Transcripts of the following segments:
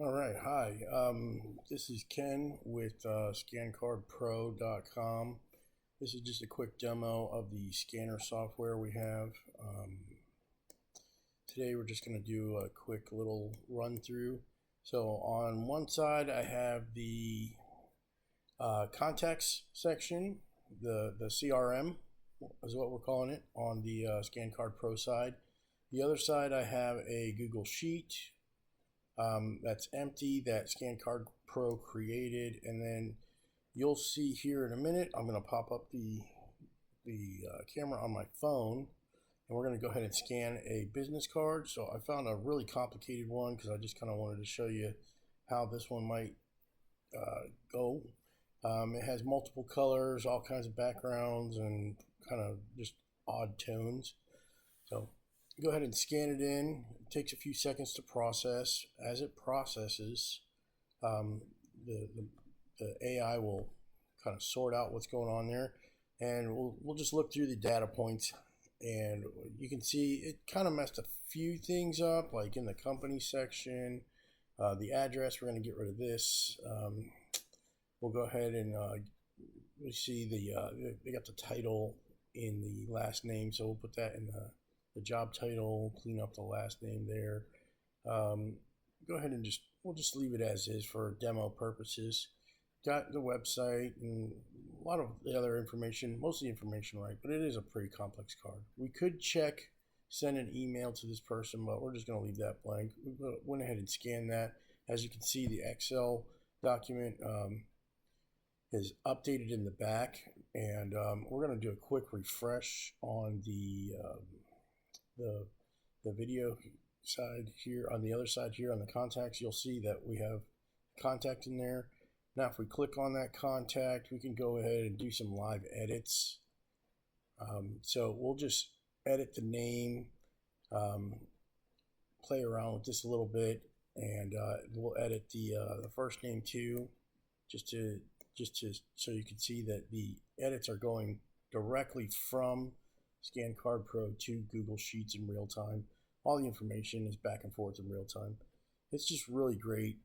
All right, hi. This is Ken with ScanCardPro.com. This is just a quick demo of the scanner software we have. Today we're just going to do a quick little run through. So on one side I have the contacts section, the CRM is what we're calling it on the ScanCardPro side. The other side I have a Google Sheet that's empty that ScanCardPro created, and then you'll see here in a minute I'm going to pop up the camera on my phone, and we're going to go ahead and scan a business card. So I found a really complicated one because I just kind of wanted to show you how this one might go. It has multiple colors, all kinds of backgrounds, and kind of just odd tones. So go ahead and scan it in. It takes a few seconds to process. As it processes, the AI will kind of sort out what's going on there, and we'll just look through the data points, and you can see it kind of messed a few things up, like in the company section, the address. We're going to get rid of this. We'll go ahead and we see they got the title in the last name, so we'll put that in the job title, clean up the last name there. Go ahead and we'll just leave it as is for demo purposes. Got the website and a lot of the other information, most of the information right, but it is a pretty complex card. We could send an email to this person, but we're just going to leave that blank. We went ahead and scanned that. As you can see, the Excel document is updated in the back, and we're going to do a quick refresh on the video side here. On the other side here on the contacts, you'll see that we have contact in there. Now if we click on that contact, we can go ahead and do some live edits. So we'll just edit the name, play around with this a little bit, and we'll edit the first name too, just to so you can see that the edits are going directly from ScanCardPro to Google Sheets in real time. All the information is back and forth in real time. It's just really great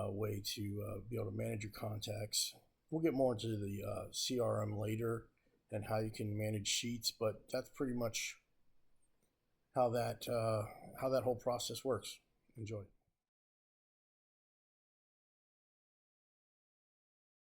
way to be able to manage your contacts. We'll get more into the CRM later and how you can manage sheets, but that's pretty much how that whole process works. Enjoy.